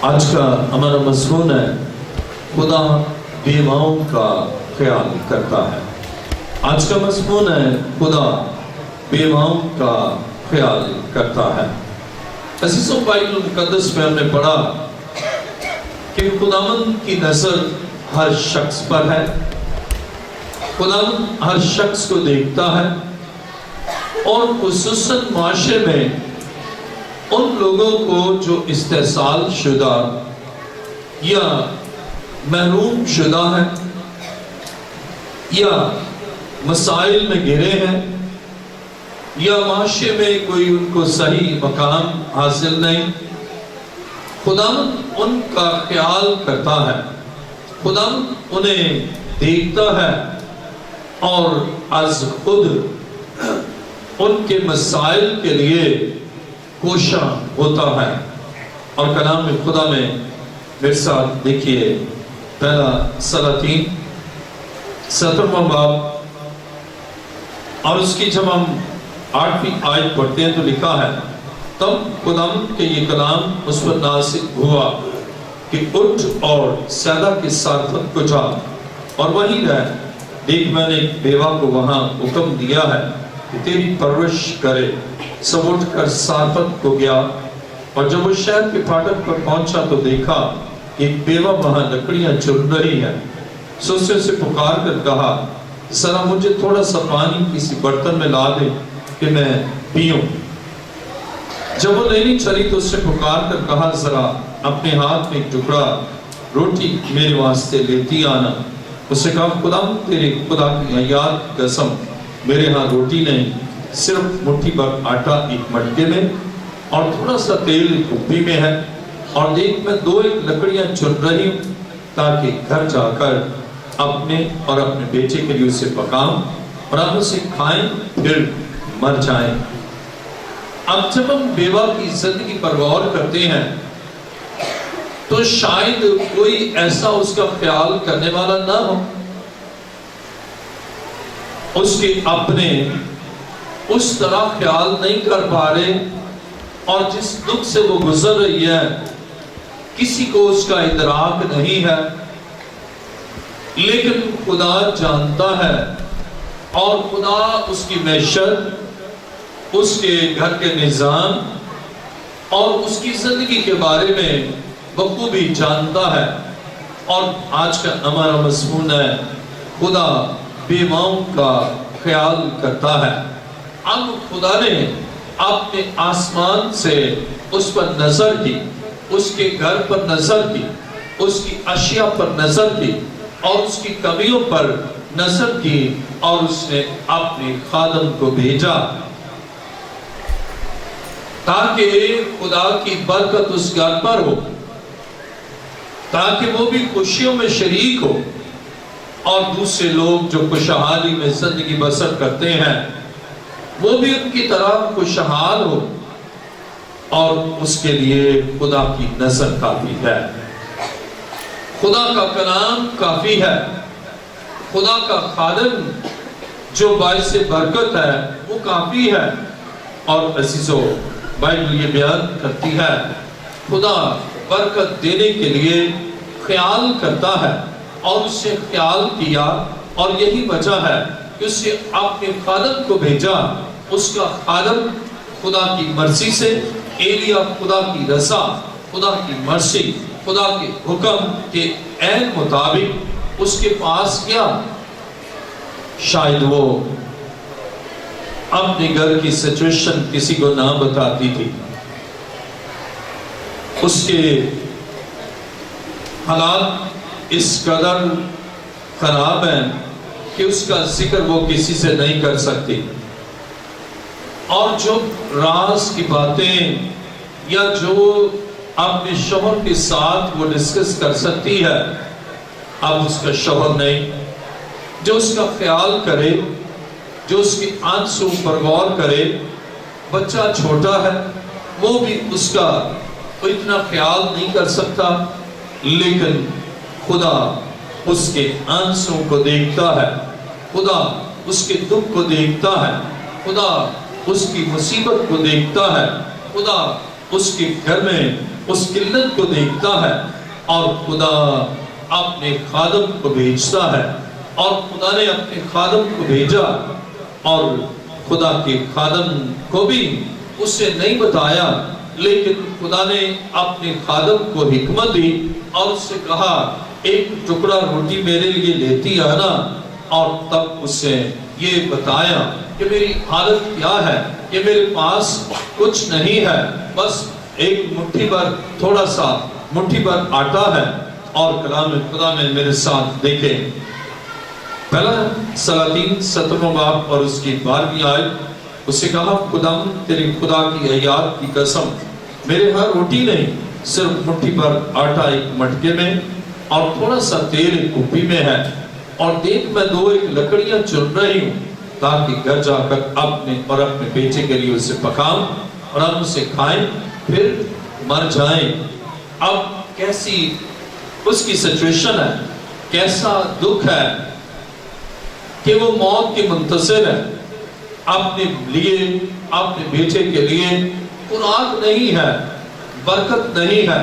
آج کا ہمارا مضمون ہے خدا بیواؤں کا خیال کرتا ہے۔ آج کا مضمون ہے خدا بیواؤں کا خیال کرتا ہے۔ عزیزوں، بائبل مقدس میں ہم نے پڑھا کہ خداوند کی نظر ہر شخص پر ہے، خداوند ہر شخص کو دیکھتا ہے، اور خصوصاً معاشرے میں ان لوگوں کو جو استحصال شدہ یا محروم شدہ ہیں یا مسائل میں گھرے ہیں یا معاشرے میں کوئی ان کو صحیح مقام حاصل نہیں، خداوند ان کا خیال کرتا ہے، خداوند انہیں دیکھتا ہے اور از خود ان کے مسائل کے لیے کوشاں ہوتا ہے۔ اور کلام خدا میں میرے ساتھ دیکھیے پہلا سلاطین 17واں باب، اور اس کی جب ہم 8ویں آیت پڑھتے ہیں تو لکھا ہے، تب خداوند کے یہ کلام اس پر نازل ہوا کہ اٹھ اور سیدا کے سارفت کو جا اور وہیں رہ، دیکھ میں نے ایک بیوہ کو وہاں حکم دیا ہے کہ تیری پرورش کرے۔ سب اٹھ کر سارفت کو گیا، اور جب وہ شہر کے پھاٹک پر پہنچا تو دیکھا ایک بیوہ وہاں لکڑیاں چن رہی ہے۔ سو اسے پکار کر کہا، ذرا مجھے تھوڑا سا پانی کسی برتن میں لا دے کہ میں پیوں۔ جب وہ لینی چلی تو اس نے پکار کر کہا، ذرا اپنے ہاتھ میں ایک ٹکڑا روٹی میرے واسطے لیتی آنا۔ اس نے کہا، خدا تیرے خدا کی حیات کی قسم، میرے ہاں روٹی نہیں، صرف مٹھی بھر آٹا ایک مٹکے میں اور تھوڑا سا تیل ایک کھپی میں ہے، اور دیکھ میں 2 لکڑیاں چن رہی ہوں تاکہ گھر جا کر اپنے اور اپنے بیٹے کے لیے اسے پکاؤں اور ہم اسے کھائیں پھر مر جائیں۔ اب جب ہم بیوہ کی زندگی پر غور کرتے ہیں تو شاید کوئی ایسا اس کا خیال کرنے والا نہ ہو، اس کے اپنے اس طرح خیال نہیں کر پا رہے، اور جس دکھ سے وہ گزر رہی ہے کسی کو اس کا ادراک نہیں ہے، لیکن خدا جانتا ہے، اور خدا اس کی معیشت، اس کے گھر کے نظام اور اس کی زندگی کے بارے میں بخوبی جانتا ہے۔ اور آج کا ہمارا مضمون ہے خدا بیواؤں کا خیال کرتا ہے۔ اب خدا نے اپنے آسمان سے اس پر نظر کی، اس کے گھر پر نظر کی، اس کی اشیاء پر نظر کی اور اس کی کمیوں پر نظر کی، اور اس نے اپنے خادم کو بھیجا تاکہ خدا کی برکت اس گھر پر ہو، تاکہ وہ بھی خوشیوں میں شریک ہو، اور دوسرے لوگ جو خوشحالی میں زندگی بسر کرتے ہیں وہ بھی ان کی طرح خوشحال ہو، اور اس کے لیے خدا کی نظر کافی ہے، خدا کا کلام کافی ہے، خدا کا خادم جو باعث برکت ہے وہ کافی ہے۔ اور عزیزو، بائبل یہ بیان کرتی ہے خدا برکت دینے کے لیے خیال کرتا ہے، اور اس سے خیال کیا، اور یہی وجہ ہے کہ اس نے اپنے خادم کو بھیجا۔ اس کا خادم خدا کی مرضی سے، ایلیا خدا کی رضا، خدا کی مرضی، خدا کے حکم کے عین مطابق اس کے پاس گیا۔ شاید وہ اپنے گھر کی سچویشن کسی کو نہ بتاتی تھی، اس کے حالات اس قدر خراب ہیں کہ اس کا ذکر وہ کسی سے نہیں کر سکتی، اور جو راز کی باتیں یا جو اپنے شوہر کے ساتھ وہ ڈسکس کر سکتی ہے، اب اس کا شوہر نہیں، جو اس کا خیال کرے، جو اس کی آنسوں پر غور کرے۔ بچہ چھوٹا ہے، وہ بھی اس کا اتنا خیال نہیں کر سکتا، لیکن خدا اس کے آنسوں کو دیکھتا ہے، خدا اس کے دکھ کو دیکھتا ہے، خدا اس کی مصیبت کو دیکھتا ہے، خدا اس کے گھر میں اس قلت کو دیکھتا ہے اور خدا اپنے خادم کو بھیجتا ہے، اور خدا نے اپنے خادم کو بھیجا، اور خدا کے خادم کو بھی اسے نہیں بتایا، لیکن خدا نے اپنے خادم کو حکمت دی اور اس سے کہا ایک ٹکڑا روٹی میرے لیے لیتی آنا، اور تب اسے یہ بتایا کہ میری حالت کیا ہے، کہ میرے پاس کچھ نہیں ہے، بس ایک مٹھی بھر، تھوڑا سا مٹھی بھر آٹا ہے۔ اور کلام خدا میں میرے ساتھ دیکھیں پہلا سلاطین 17واں باب اور اس کی 12ویں آیت، اسے کہا خداوند تیرے خدا کی حیات کی قسم، میرے ہاں روٹی نہیں، صرف مٹھی بھر آٹا ایک مٹکے میں اور تھوڑا سا تیل ایک کپی میں ہے، اور دیکھ میں 2 لکڑیاں چن رہی ہوں تاکہ گھر جا کر اپنے اور اپنے بیٹے کے لیے اسے پکاؤں اور ہم اسے کھائیں پھر مر جائیں۔ اب کیسی اس کی سچویشن ہے، کیسا دکھ ہے کہ وہ موت کے منتظر ہے، اپنے لیے، اپنے بیٹے کے لیے خوراک نہیں ہے، برکت نہیں ہے،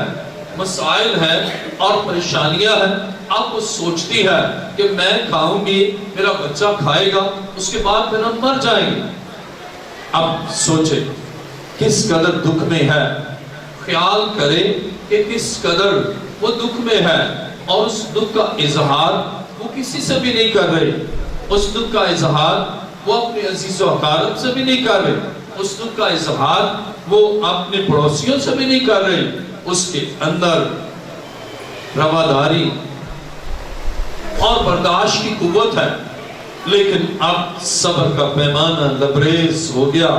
مسائل ہیں اور پریشانیاں ہیں۔ اب وہ سوچتی ہے کہ میں کھاؤں گی، میرا بچہ کھائے گا، اس کے بعد پھر ہم مر جائیں گے۔ اب سوچے کس قدر دکھ میں ہے، خیال کرے کہ کس قدر وہ دکھ میں ہے، اور اس دکھ کا اظہار وہ کسی سے بھی نہیں کر رہے، اس دکھ کا اظہار وہ اپنے عزیز و اقارب سے بھی نہیں کر رہے، اس دکھ کا اظہار وہ اپنے پڑوسیوں سے بھی نہیں کر رہے۔ اس کے اندر رواداری اور برداشت کی قوت ہے، لیکن اب صبر کا پیمانہ لبریز ہو گیا۔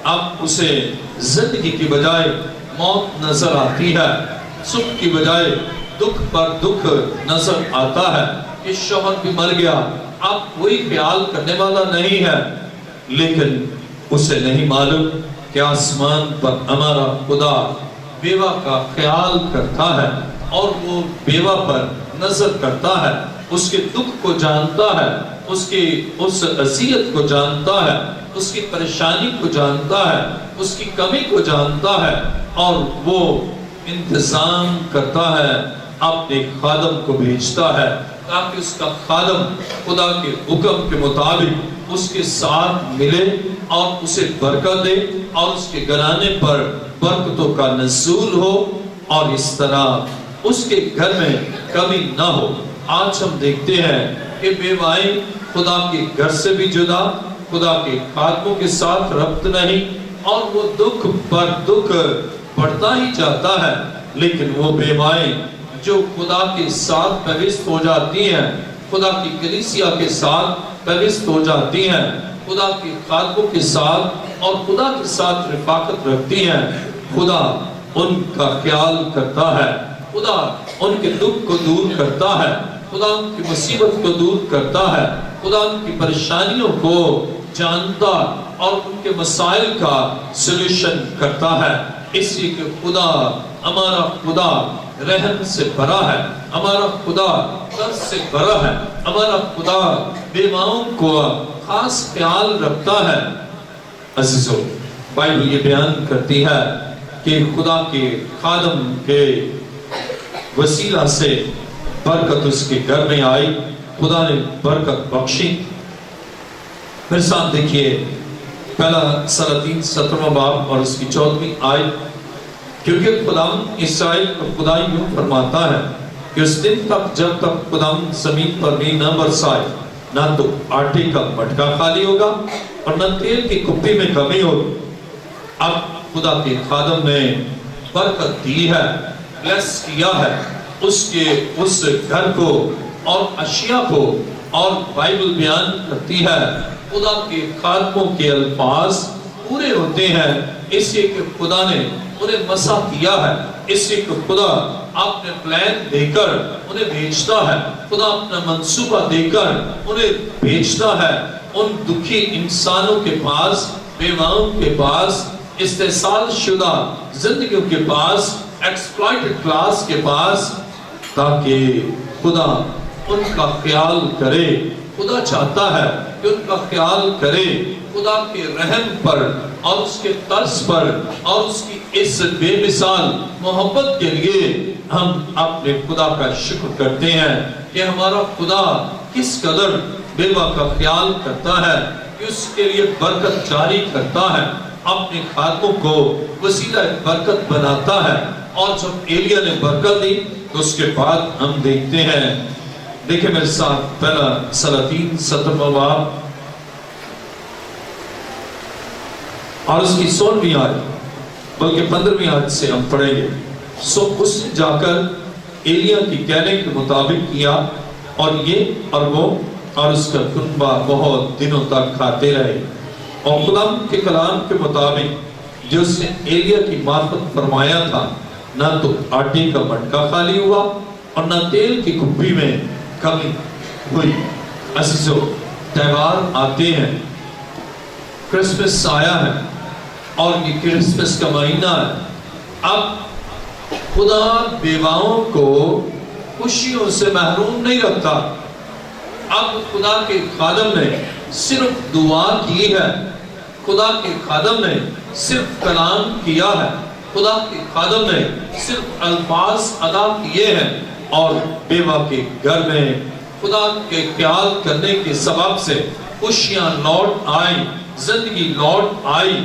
اب اسے زندگی کی بجائے موت نظر آتی ہے، سکھ کی بجائے دکھ پر دکھ نظر آتا ہے کہ شوہر بھی مر گیا، اب کوئی خیال کرنے والا نہیں ہے۔ لیکن اسے نہیں معلوم کہ آسمان پر ہمارا خدا بیوہ کا خیال کرتا ہے، اور وہ بیوہ پر نظر کرتا ہے، اس کے دکھ کو جانتا ہے، اس کی اس اذیت کو جانتا ہے، اس کی پریشانی کو جانتا ہے، اس کی کمی کو جانتا ہے، اور وہ انتظام کرتا ہے، اپنے خادم کو بھیجتا ہے تاکہ اس کا خادم خدا کے حکم کے مطابق اس کے ساتھ ملے اور اسے برکت دے، اور اس کے گھرانے پر برکتوں کا نزول ہو، اور اس طرح اس کے گھر میں کمی نہ ہو۔ آج ہم دیکھتے ہیں کہ بیوائیں خدا کے گھر سے بھی جدا، خدا کے خادموں کے ساتھ ربط نہیں، اور وہ دکھ پر دکھ بڑھتا ہی جاتا ہے۔ لیکن وہ بیوائیں جو خدا کے ساتھ پیوست ہو جاتی ہیں، خدا کی کلیسیا کے ساتھ پیوست ہو جاتی ہیں، خدا کے خادموں کے ساتھ اور خدا کے ساتھ رفاقت رکھتی ہیں، خدا ان کا خیال کرتا ہے، خدا ان کے دکھ کو دور کرتا ہے، خدا ان کی مصیبت کو دور کرتا ہے، خدا ان کی پریشانیوں کو جانتا اور ان کے مسائل کا سولوشن کرتا ہے۔ اس لیے کہ خدا، ہمارا خدا رحم سے بھرا ہے، ہمارا خدا درد سے بھرا ہے، ہمارا خدا بیواؤں کو خاص خیال رکھتا ہے۔ عزیزو، بائبل یہ بیان کرتی ہے کہ خدا کے خادم کے وسیلہ سے برکت اس کے گھر میں آئی، خدا نے برکت بخشی۔ میرے ساتھ دیکھیے پہلا سلاطین 17واں باب اور اس کی 14ویں آیت، کیونکہ خداوند اسرائیل کا خدا یوں فرماتا ہے کہ اس دن تک جب تک خداوند زمین پر بھی نہ برسائے، نہ تو آٹے کا مٹکا خالی ہوگا اور نہ تیل کی کپی میں کمی ہوگی۔ اب خدا کے خادم نے برکت دی ہے، بلیس کیا ہے اس گھر کو اور اشیاء کو، اور بائبل بیان کرتی ہے خدا کے خادموں کے الفاظ پورے ہوتے ہیں، اس لیے کہ خدا نے انہیں مسا کیا ہے، اس لیے کہ خدا اپنے پلان دے کر انہیں بھیجتا ہے، خدا اپنا منصوبہ دے کر انہیں بھیجتا ہے ان دکھی انسانوں کے پاس، بیواؤں کے پاس، استحصال شدہ زندگیوں کے پاس، ایکسپلائٹڈ کلاس کے پاس، تاکہ خدا ان کا خیال کرے۔ خدا چاہتا ہے کہ ان کا خیال کرے، خدا کے رحم پر اور اس کے طرز پر اور اس کی اس بے مثال محبت کے لیے ہم اپنے خدا کا شکر کرتے ہیں کہ ہمارا خدا کس قدر بیوہ کا خیال کرتا ہے، کہ اس کے لیے برکت جاری کرتا ہے، اپنے خادموں کو وسیلہ برکت بناتا ہے۔ اور جب ایلیا نے برکت دی تو اس کے بعد ہم دیکھتے ہیں، دیکھیں میرے ساتھ پہلا سلاطین 17واں باب اور اس کی 16ویں آیت بلکہ 15ویں آیت سے ہم پڑھیں گے۔ سو اس نے جا کر ایلیا کی کہنے کے مطابق کیا، اور یہ اور وہ اور اس کا کنبہ بہت دنوں تک کھاتے رہے، اور خدا کے کلام کے مطابق جو اس نے ایلیا کی معرفت فرمایا تھا، نہ تو آٹے کا مٹکا خالی ہوا اور نہ تیل کی کھپی میں کمی ہوئی۔ عزیزو، تہوار آتے ہیں، کرسمس آیا ہے اور یہ کرسمس کا مہینہ ہے۔ اب خدا بیواؤں کو خوشیوں سے محروم نہیں رکھتا۔ اب خدا کے خادم نے صرف دعا کی ہے، خدا کے خادم نے صرف کلام کیا ہے، خدا کے خادم نے صرف الفاظ ادا کیے ہیں، اور بیوہ کے گھر میں خدا کے خیال کرنے کے سبب سے خوشیاں لوٹ آئیں، زندگی لوٹ آئی،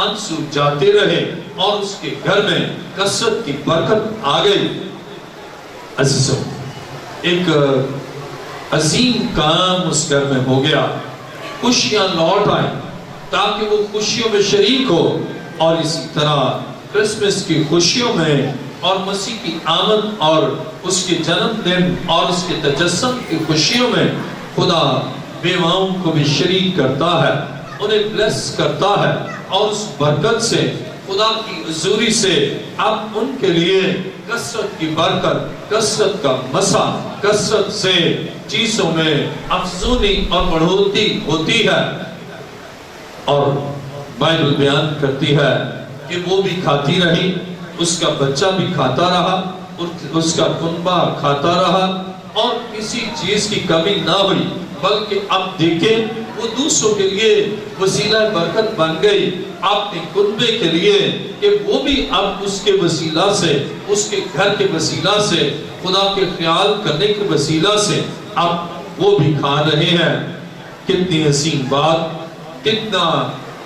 آنسو جاتے رہے، اور اس کے گھر میں کثرت کی برکت آ گئی۔ عزیزو، ایک عظیم کام اس گھر میں ہو گیا، خوشیاں لوٹ آئیں تاکہ وہ خوشیوں میں شریک ہو، اور اسی طرح کرسمس کی خوشیوں میں اور مسیح کی آمد اور اس کے جنم دن اور اس کے تجسم کی خوشیوں میں خدا بیواؤں کو بھی شریک کرتا ہے، انہیں بلیس کرتا ہے، اور اس برکت سے خدا کی حضوری سے اب ان کے لیے کثرت کی برکت، کثرت کا مسا، کثرت سے چیزوں میں افزونی اور بڑھوتی ہوتی ہے۔ اور بائبل بیان کرتی ہے کہ وہ بھی کھاتی رہی، اس کا بچہ بھی کھاتا رہا، اس کا کنبہ کھاتا رہا، اور کسی چیز کی کمی نہ ہوئی، بلکہ اب دیکھیں وہ دوسروں کے لیے وسیلہ برکت بن گئی، اپنے کنبے کے لیے، کہ وہ بھی اب اس کے وسیلہ سے، اس کے گھر کے وسیلہ سے، خدا کے خیال کرنے کے وسیلہ سے اب وہ بھی کھا رہے ہیں۔ کتنی حسین بات، کتنا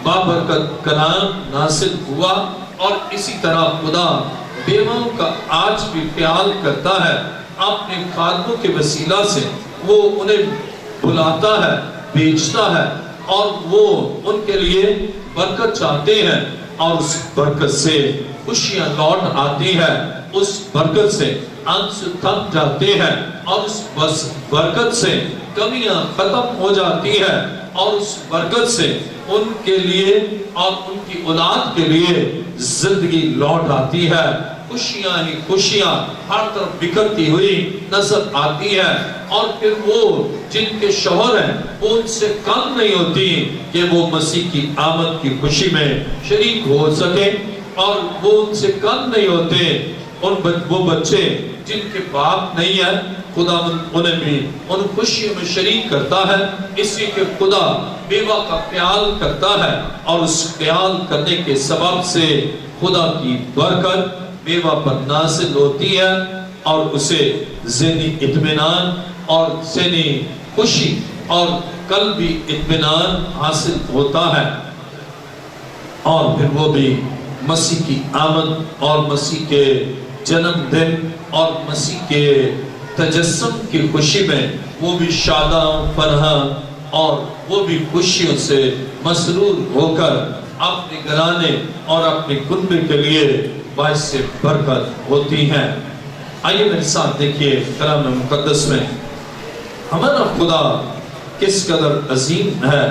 بابرکت کلام نازل ہوا، اور اسی طرح خدا بیواؤں کا آج بھی خیال کرتا ہے، اپنے خادموں کے وسیلہ سے وہ انہیں بلاتا ہے، بھیجتا ہے، اور وہ ان کے لیے برکت چاہتے ہیں، اور اس برکت سے خوشیاں لوٹ آتی ہیں، اس برکت سے آنسو تھم جاتے ہیں، اور اس برکت سے کمیاں ختم ہو جاتی ہیں، اور اس برکت سے ان کے لیے اور ان کی اولاد کے لیے زندگی لوٹ آتی ہے۔ خوشیاں ہی خوشیاں ہر طرف بکھرتی ہوئی نظر آتی ہے، اور پھر وہ جن کے شوہر ہیں وہ ان سے کم نہیں ہوتی کہ وہ مسیح کی آمد کی خوشی میں شریک ہو سکے، اور وہ ان سے کم نہیں ہوتے وہ بچے جن کے باپ نہیں ہے، خدا انہیں بھی ان خوشیوں میں شریک کرتا ہے، اس لیے کہ خدا بیوہ کا خیال کرتا ہے، اور اس خیال کرنے کے سبب سے خدا کی برکت بیوہ پر نازل ہوتی ہے، اور اسے ذہنی اطمینان اور ذہنی خوشی اور قلبی اطمینان حاصل ہوتا ہے، اور پھر وہ بھی مسیح کی آمد اور مسیح کے جنم دن اور مسیح کے تجسم کی خوشی میں وہ بھی شاداں فرحاں، اور وہ بھی خوشیوں سے مسرور ہو کر اپنے گھرانے اور اپنے کنبے کے لیے باعث برکت ہوتی ہیں۔ آئیے میرے ساتھ دیکھیے کلام مقدس میں ہمارا خدا کس قدر عظیم ہے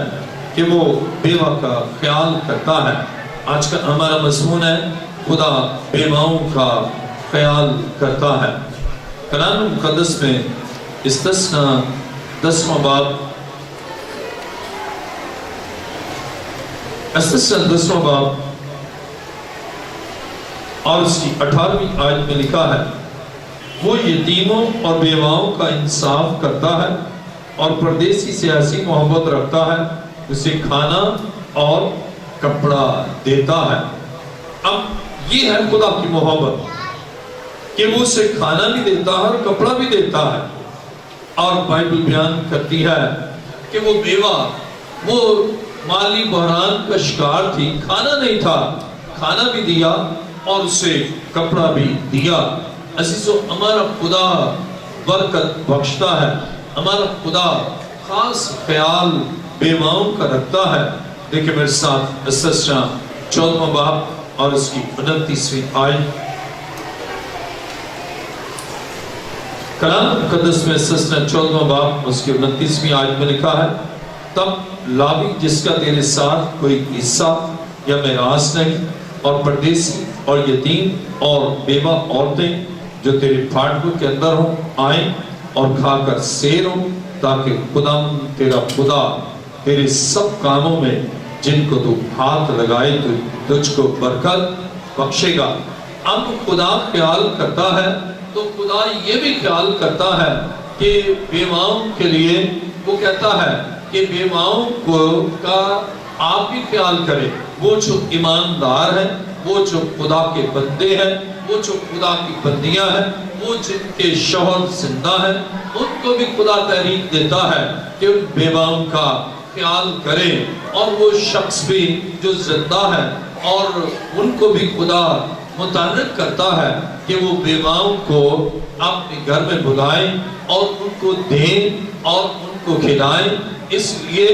کہ وہ بیوہ کا خیال کرتا ہے۔ آج کا ہمارا مضمون ہے خدا بیواؤں کا خیال کرتا ہے۔ کلام مقدس میں استثنا 10واں باب، استثنا 10واں باب اور اس کی 18ویں آیت میں لکھا ہے، وہ یتیموں اور بیواؤں کا انصاف کرتا ہے اور پردیسی سے ایسی محبت رکھتا ہے، اسے کھانا اور کپڑا دیتا ہے۔ اب یہ ہے خدا کی محبت کہ وہ اسے کھانا بھی دیتا ہے اور کپڑا بھی دیتا ہے. اور بائبل بیان کرتی ہے کہ وہ بیوہ وہ مالی بحران کا شکار تھی, کھانا نہیں تھا, کھانا بھی دیا اور اسے کپڑا بھی دیا. عزیزو, ہمارا خدا برکت بخشتا ہے, ہمارا خدا خاص خیال بیواؤں کا رکھتا ہے. دیکھیں میرے ساتھ استثنا 14واں باب اور اس کی 29ویں آیت. کلام مقدس میں استثنا 14واں باب اس کی 29ویں آیت میں لکھا ہے, تب لاوی جس کا تیرے ساتھ کوئی حصہ یا میراث نہیں, اور پردیسی اور یتیم اور بیوہ عورتیں جو تیرے پھاٹکوں کے اندر ہوں آئیں اور کھا کر سیر ہوں, تاکہ خدا تیرا خدا تیرے سب کاموں میں جن کو تو ہاتھ لگائے تو تجھ کو برکت بخشے گا. اب خدا خیال کرتا ہے تو خدا یہ بھی خیال کرتا ہے کہ بیواؤں کے لیے وہ کہتا ہے کہ بیواؤں کو کا آپ بھی خیال کریں. وہ جو ایماندار ہیں, وہ جو خدا کے بندے ہیں, وہ جو خدا کی بندیاں ہیں, وہ جن کے شوہر زندہ ہیں, ان کو بھی خدا تحریک دیتا ہے کہ ان بیواؤں کا خیال کریں. اور وہ شخص بھی جو زندہ ہے اور ان کو بھی خدا متعارف کرتا ہے کہ وہ بیواؤں کو اپنے گھر میں بلائیں اور ان کو دیں اور ان کو کھلائیں, اس لیے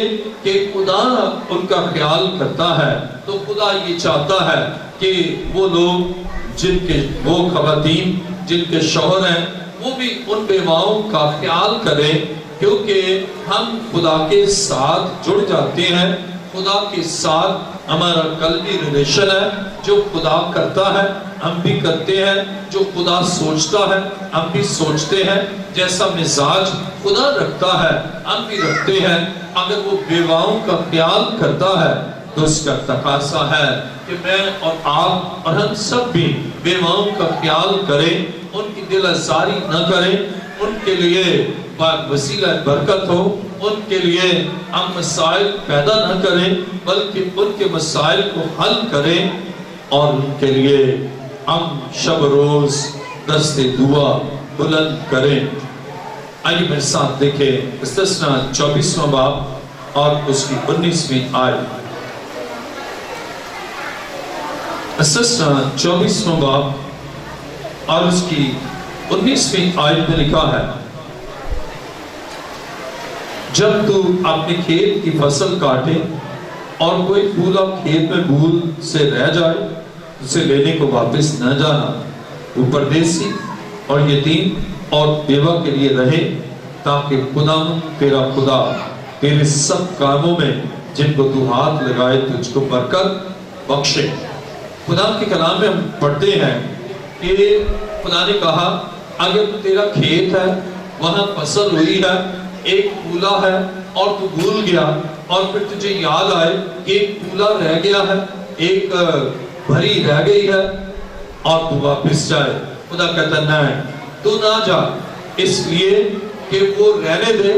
کہ خدا ان کا خیال کرتا ہے. تو خدا یہ چاہتا ہے کہ وہ لوگ جن کے وہ خواتین جن کے شوہر ہیں وہ بھی ان بیواؤں کا خیال کریں, کیونکہ ہم خدا کے ساتھ جڑ جاتے ہیں. خدا کے ساتھ ہمارا قلبی ریلیشن ہے, جو خدا کرتا ہے ہم بھی کرتے ہیں, جو خدا سوچتا ہے ہم بھی سوچتے ہیں, جیسا مزاج خدا رکھتا ہے ہم بھی رکھتے ہیں. اگر وہ بیواؤں کا خیال کرتا ہے تو اس کا تقاضا ہے کہ میں اور آپ اور ہم سب بھی بیواؤں کا خیال کریں, ان کی دل آزاری نہ کریں, ان کے لیے وسیلہ برکت ہو, ان کے لیے ہم مسائل پیدا نہ کریں بلکہ ان کے مسائل کو حل کریں, اور ان کے لیے ہم شب روز دست دعا بلند کریں. آئیے میرے ساتھ دیکھیں استثنا 24واں باب اور اس کی 19ویں آیت. استثنا 24واں باب اور اس کی 19ویں آیت میں لکھا ہے, جب تو اپنے کھیت کی فصل کاٹے اور کوئی پھولا کھیت میں بھول سے رہ جائے اسے لینے کو واپس نہ جانا. وہ پردیسی اور یتیم اور بیوہ کے لیے رہے, تاکہ خدا تیرا خدا تیرے سب کاموں میں جن کو تو ہاتھ لگائے تجھ کو برکت بخشے. خدا کے کلام میں ہم پڑھتے ہیں کہ خدا نے کہا اگر تو تیرا کھیت ہے, وہاں فصل ہوئی ہے, ایک پھولا ہے اور تو بھول گیا, اور پھر تجھے یاد آئے کہ ایک پھولا رہ گیا ہے, ایک بھری رہ گئی ہے, اور تو واپس جائے. خدا کہتا نہیں, تو نہ جا, اس لیے کہ وہ رہنے دے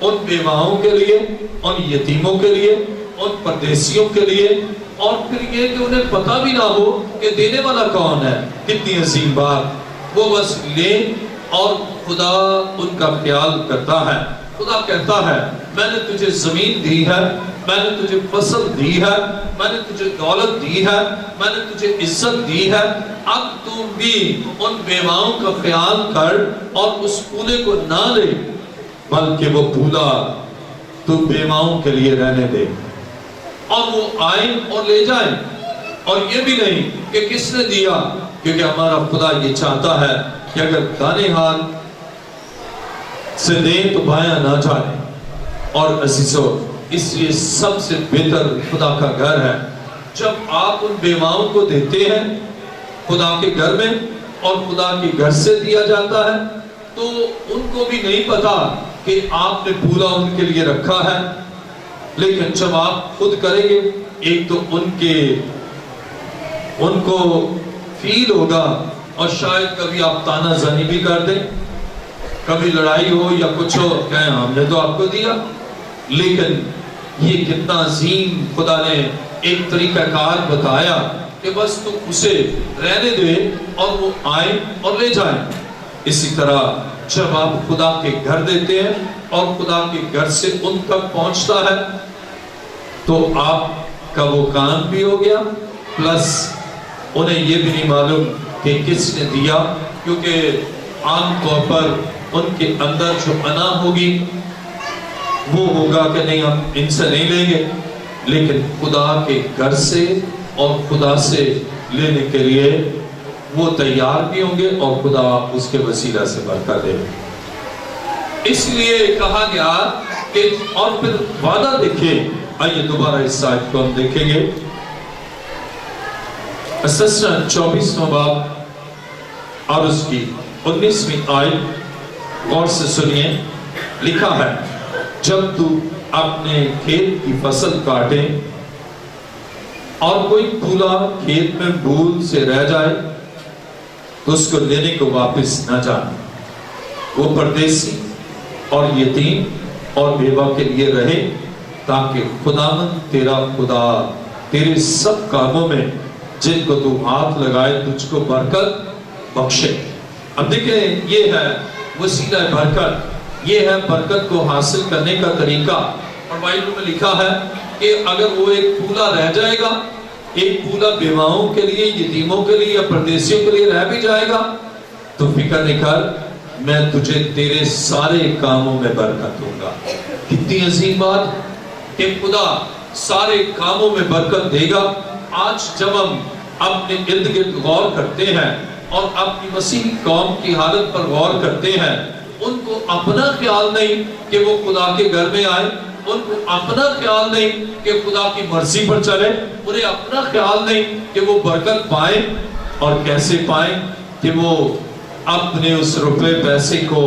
ان بیواؤں کے لیے, ان یتیموں کے لیے, ان پردیسیوں کے لیے, اور پھر یہ کہ انہیں پتہ بھی نہ ہو کہ دینے والا کون ہے. کتنی عظیم بات, وہ بس لے اور خدا ان کا خیال کرتا ہے. خدا کہتا ہے میں نے تجھے زمین دی ہے, میں نے تجھے فصل دی ہے, میں نے تجھے دولت دی ہے, میں نے تجھے عزت دی ہے, اب تم بھی ان بیواؤں کا خیال کر اور اس پھولے کو نہ لے, بلکہ وہ پھولا تو بیواؤں کے لیے رہنے دے, اور وہ آئیں اور لے جائیں. اور یہ بھی نہیں کہ کس نے دیا, کیونکہ ہمارا خدا یہ چاہتا ہے کہ اگر دانے ہاتھ سے دیں تو بایاں نہ جائے. اور عزیزو, اس لیے سب سے بہتر خدا کا گھر ہے جب آپ ان بیواؤں کو دیتے ہیں خدا کے گھر میں, اور خدا کے گھر سے دیا جاتا ہے, تو ان کو بھی نہیں پتا کہ آپ نے پورا ان کے لیے رکھا ہے. لیکن جب آپ خود کریں گے, ایک تو ان کو فیل ہوگا, اور شاید کبھی آپ تانا زنی بھی کر دیں, کبھی لڑائی ہو یا کچھ ہو, کہیں ہم نے تو آپ کو دیا. لیکن یہ کتنا عظیم خدا نے ایک طریقہ کار بتایا کہ بس تو اسے رہنے دے اور وہ آئیں اور لے جائیں۔ اسی طرح جب آپ خدا کے گھر دیتے ہیں اور خدا کے گھر سے ان تک پہنچتا ہے تو آپ کا وہ کام بھی ہو گیا، پلس انہیں یہ بھی نہیں معلوم کہ کس نے دیا، کیونکہ عام طور پر ان کے اندر جو انا ہوگی وہ ہوگا کہ نہیں ہم ان سے نہیں لیں گے، لیکن خدا کے گھر سے اور خدا سے لینے کے لیے وہ تیار بھی ہوں گے اور خدا اس کے وسیلہ سے برکت دے گا۔ اس لیے کہا گیا کہ اور پھر وعدہ دیکھیں، آئیے دوبارہ اس آیت کو ہم دیکھیں گے، استثنا 24واں باب اور اس کی 19ویں آیت غور سے سنیے۔ لکھا ہے جب تو اپنے کھیت کی فصل کاٹے اور کوئی پھولا کھیت میں بھول سے رہ جائے تو اس کو لینے کو واپس نہ جانا، وہ پردیسی اور یتیم اور بیوہ کے لیے رہے، تاکہ خداوند تیرا خدا تیرے سب کاموں میں جن کو تو ہاتھ لگائے تجھ کو برکت بخشے۔ اب دیکھیں یہ ہے وسیلہ برکت، یہ ہے برکت کو حاصل کرنے کا طریقہ۔ اور بائبل میں لکھا ہے کہ اگر وہ ایک پھولا رہ جائے گا، ایک پھولا بیواؤں کے لیے، یتیموں کے لیے یا پردیسیوں کے لیے رہ بھی جائے گا، تو فکر نہیں کر، میں تجھے تیرے سارے کاموں میں برکت دوں گا۔ کتنی عظیم بات کہ خدا سارے کاموں میں برکت دے گا۔ آج جب ہم اپنے ارد گرد غور کرتے ہیں اور اپنی مسیحی قوم کی حالت پر غور کرتے ہیں، ان کو اپنا خیال نہیں کہ وہ خدا کے گھر میں آئے، ان کو اپنا خیال نہیں کہ خدا کی مرضی پر چلے، انہیں اپنا خیال نہیں کہ وہ برکت پائیں، اور کیسے پائیں کہ وہ اپنے اس روپے پیسے کو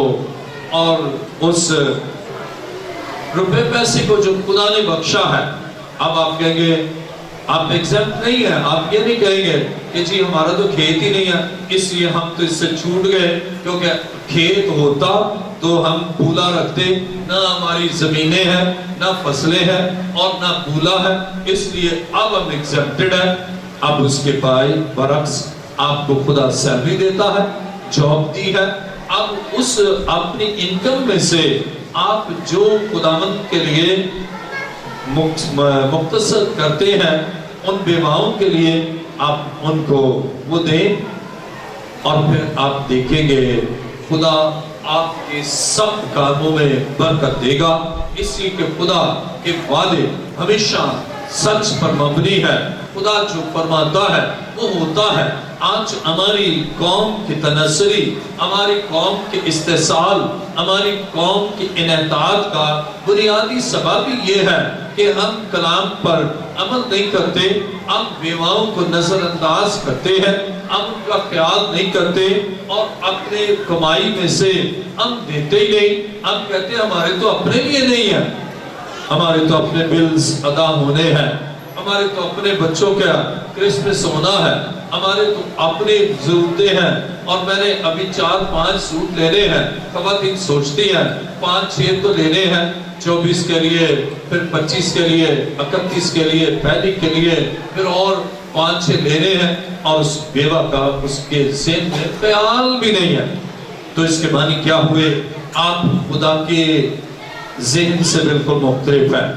اور اس روپے پیسے کو جو خدا نے بخشا ہے۔ اب آپ کہیں گے آپ ایگزیمپٹ نہیں ہیں، آپ یہ نہیں کہیں گے کہ جی ہمارا تو کھیت ہی نہیں ہے اس لیے ہم تو اس سے چھوٹ گئے، کیونکہ کھیت ہوتا تو ہم پھولا رکھتے، نہ ہماری زمینیں ہیں، نہ فصلیں ہیں اور نہ پھولا ہے، اس لیے اب ہم ایگزیمپٹڈ ہیں۔ اب اس کے برعکس آپ کو خدا سیلری دیتا ہے، جاب دی ہے، اب اس اپنی انکم میں سے آپ جو خداوند کے لیے مختصر کرتے ہیں ان بیواؤں کے لیے آپ ان کو وہ دیں، اور پھر آپ دیکھیں گے خدا آپ کے سب کاموں میں برکت دے گا، اس لیے کہ خدا کے وعدے ہمیشہ سچ پر مبنی ہے۔ خدا جو فرماتا ہے وہ ہوتا ہے۔ آج ہماری قوم کی تنصری، ہماری قوم کے استحصال، ہماری قوم کی انحطاط کا بنیادی سبب یہ ہے کہ ہم کلام پر عمل نہیں کرتے، ہم بیواؤں کو نظر انداز کرتے ہیں، ہم ان کا خیال نہیں کرتے، اور اپنے کمائی میں سے ہم دیتے ہی نہیں۔ ہم کہتے ہیں ہمارے تو اپنے لیے نہیں ہے، ہمارے تو اپنے بلز ادا ہونے ہیں، ہمارے تو اپنے بچوں کا کرسمس ہونا ہے، ہمارے تو اپنے ضرورتیں ہیں، اور میں نے ابھی 4-5 سوٹ لینے ہیں۔ خواتین سوچتی ہیں 5-6 تو لینے ہیں، 24 کے لیے، پھر 25 کے لیے، 31 کے لیے، پہلی کے لیے، پھر اور 5-6 لینے ہیں، اور اس بیوہ کا اس کے ذہن میں خیال بھی نہیں ہے۔ تو اس کے معنی کیا ہوئے؟ آپ خدا کے ذہن سے بالکل مختلف ہیں،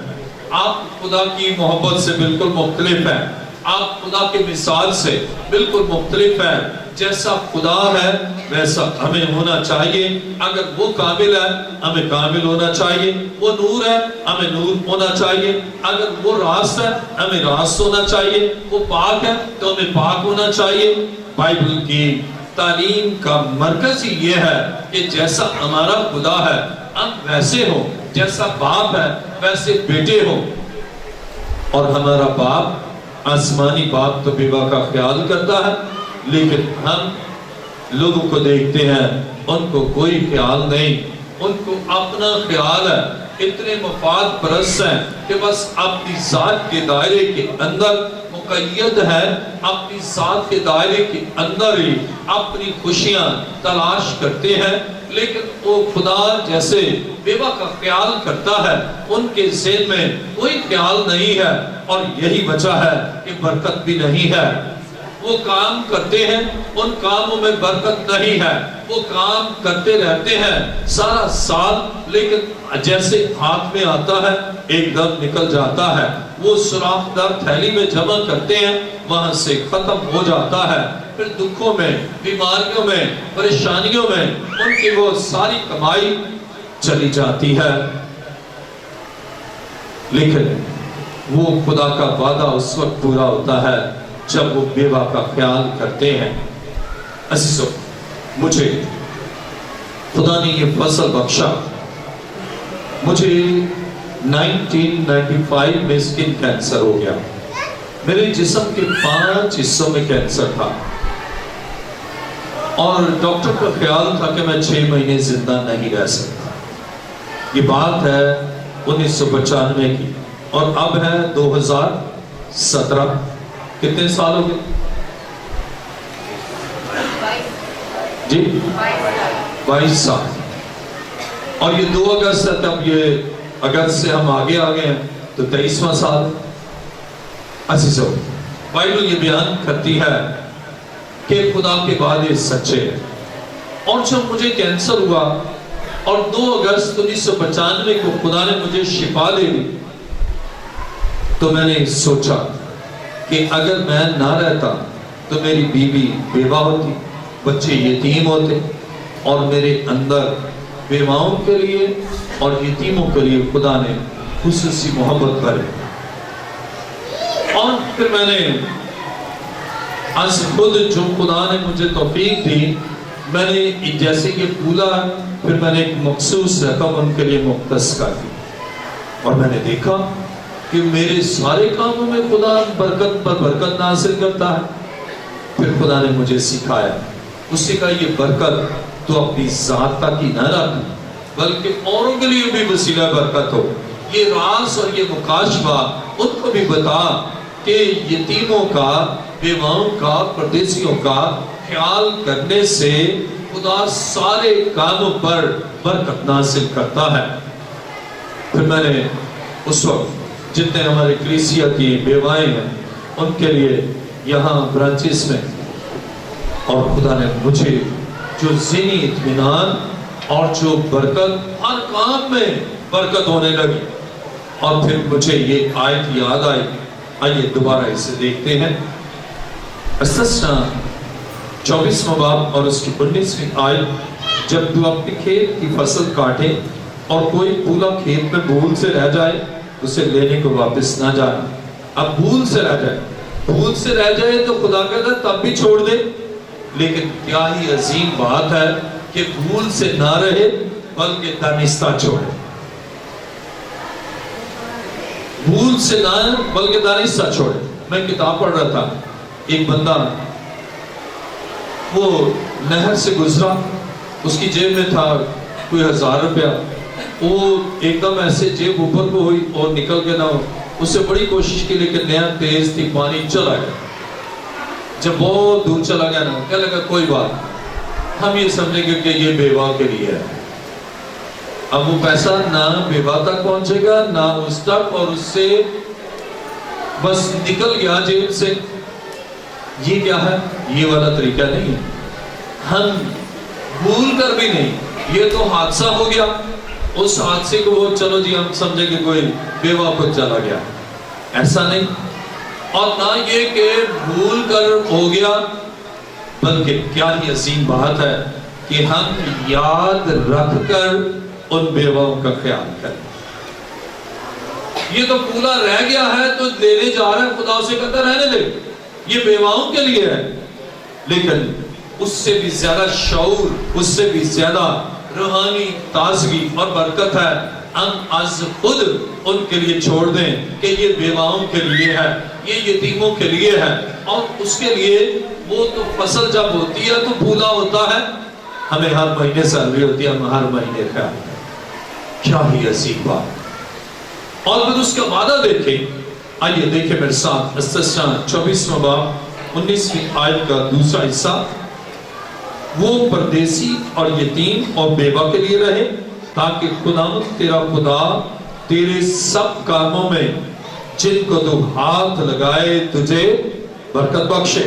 آپ خدا کی محبت سے بالکل مختلف ہیں، آپ خدا کے مثال سے بالکل مختلف ہیں۔ جیسا خدا ہے ویسا ہمیں ہونا چاہیے۔ اگر وہ کامل ہے ہمیں کامل ہونا چاہیے، وہ نور ہے ہمیں نور ہونا چاہیے، اگر وہ راست ہے ہمیں راست ہونا چاہیے، وہ پاک ہے تو ہمیں پاک ہونا چاہیے۔ بائبل کی تعلیم کا مرکز ہی یہ ہے کہ جیسا ہمارا خدا ہے ہم ویسے ہوں، جیسا باپ ہے ویسے بیٹے ہوں۔ اور ہمارا باپ، آسمانی باپ تو بیوہ کا خیال کرتا ہے، لیکن ہم لوگوں کو دیکھتے ہیں ان کو کوئی خیال نہیں، ان کو اپنا خیال ہے، اتنے مفاد پرست ہیں کہ بس اپنی ذات کے دائرے کے اندر مقید ہے، اپنی ذات کے دائرے کے اندر ہی اپنی خوشیاں تلاش کرتے ہیں، لیکن وہ خدا جیسے بیوہ کا خیال کرتا ہے ان کے ذہن میں کوئی خیال نہیں ہے، اور یہی وجہ ہے کہ برکت بھی نہیں ہے۔ وہ کام کرتے ہیں، ان کاموں میں برکت نہیں ہے، وہ کام کرتے رہتے ہیں سارا سال، لیکن جیسے ہاتھ میں آتا ہے ایک دم نکل جاتا ہے، وہ سوراخ دار تھیلی میں جمع کرتے ہیں، وہاں سے ختم ہو جاتا ہے، پھر دکھوں میں، بیماریوں میں، پریشانیوں میں ان کی وہ ساری کمائی چلی جاتی ہے۔ لیکن وہ خدا کا وعدہ اس وقت پورا ہوتا ہے جب وہ بیوہ کا خیال کرتے ہیں۔ عزیزو، مجھے خدا نے یہ فضل بخشا، مجھے 1995 میں سکن کینسر ہو گیا، میرے جسم کے 5 حصوں میں کینسر تھا، اور ڈاکٹر کا خیال تھا کہ میں 6 مہینے زندہ نہیں رہ سکتا۔ یہ بات ہے 1995 کی، اور اب ہے 2017۔ کتنے سال ہو گئے جی؟ 22 سال۔ اور یہ 2 اگست ہے، تب یہ اگست سے ہم آگے ہیں تو 23واں سال۔ عزیزو، بائبل یہ بیان کرتی ہے کہ خدا کے وعدے سچے ہیں، اور جب مجھے کینسر ہوا اور 2 اگست 1995 کو خدا نے مجھے شفا دے دی، تو میں نے سوچا کہ اگر میں نہ رہتا تو میری بیوی بیوہ ہوتی، بچے یتیم ہوتے، اور میرے اندر بیواؤں کے لیے اور یتیموں کے لیے خدا نے خصوصی محبت کرے۔ اور پھر میں نے آج خود جو خدا نے مجھے توفیق دی، میں نے جیسے یہ پھولا، پھر میں نے ایک مخصوص رقم ان کے لیے مختص کر دی، اور میں نے دیکھا کہ میرے سارے کاموں میں خدا برکت پر برکت نازل کرتا ہے۔ پھر خدا نے مجھے سکھایا، اس نے کہا یہ برکت تو اپنی ذات تک ہی نہ رکھ، بلکہ اوروں کے لیے بھی وسیلہ برکت ہو۔ یہ راز اور یہ مکاشفہ ان کو بھی بتا کہ یتیموں کا، بیواؤں کا، پردیسیوں کا خیال کرنے سے خدا سارے کاموں پر برکت نازل کرتا ہے۔ پھر میں نے اس وقت جتنے ہمارے کلیسیا کی بیوائیں ہیں ان کے لیے یہاں برانچز میں، اور خدا نے مجھے جو ذہنی اطمینان اور جو برکت، ہر کام میں برکت ہونے لگی۔ اور پھر مجھے یہ آیت یاد آئی، آئیے دوبارہ اسے دیکھتے ہیں۔ استثنا 24واں باب اور اس کی 19ویں آیت، جب تو اپنے کھیت کی فصل کاٹے اور کوئی پھولا کھیت میں بھول سے رہ جائے، اسے لینے کو واپس نہ جانا۔ اب بھول سے رہ جائے تو خدا کہتا ہے تب بھی چھوڑ دے، لیکن کیا ہی عظیم بات ہے کہ بھول سے نہ رہے بلکہ دانستہ چھوڑے۔ بھول سے نہ بلکہ دانستہ چھوڑے۔ میں کتاب پڑھ رہا تھا، ایک بندہ وہ نہر سے گزرا، اس کی جیب میں تھا کوئی 1000 روپیہ، وہ ایک دم ایسے جیب اوپر کو ہوئی اور نکل کے نہ ہو، اس سے بڑی کوشش کی، لیکن نہر تیز تھی، پانی چلا گیا۔ جب بہت دور چلا گیا نا، کہنے لگا کوئی بات، ہم یہ سمجھیں گے کہ یہ بیوہ کے لیے ہے۔ اب وہ پیسہ نہ بیوہ تک پہنچے گا نہ اس تک، اور اس سے بس نکل گیا جیب سے۔ یہ کیا ہے؟ یہ والا طریقہ نہیں ہے۔ ہم بھول کر بھی نہیں، یہ تو حادثہ ہو گیا، اس حادثے کو وہ چلو جی ہم سمجھے کہ کوئی بیوہ کو چلا گیا، ایسا نہیں۔ اور نہ یہ کہ بھول کر ہو گیا، بلکہ کیا ہی عظیم بات ہے کہ ہم یاد رکھ کر ان بیواؤں کا خیال کریں۔ یہ تو پورا رہ گیا ہے تو لینے جا رہا ہے، خدا اسے کہتا رہنے دے، یہ بیواؤں کے لیے ہے، لیکن اس سے بھی زیادہ شعور، اس سے بھی زیادہ روحانی تازگی اور برکت ہے ہم از خود ان کے لیے چھوڑ دیں کہ یہ بیواؤں کے لیے ہے، یہ یتیموں کے لیے ہے۔ اور اس کے لیے وہ تو فصل جب ہوتی ہے تو پھولا ہوتا ہے، ہمیں ہر مہینے سیلری ہوتی ہے، ہم ہر مہینے خیال کریں۔ کیا ہی عظیم بات۔ اور پھر اس کا وعدہ دیکھیں، آئیے دیکھیں میرے ساتھ استثنا 24واں باب 19ویں آیت کا دوسرا حصہ۔ وہ پردیسی اور یتیم اور بیوہ کے لیے رہے، تاکہ خداوند تیرا خدا تیرے سب کاموں میں جن کو تو ہاتھ لگائے تجھے برکت بخشے۔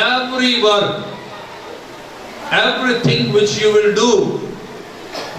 every work, everything which you will do,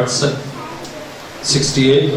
68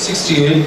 68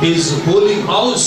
His holy house,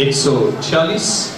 146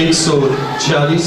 146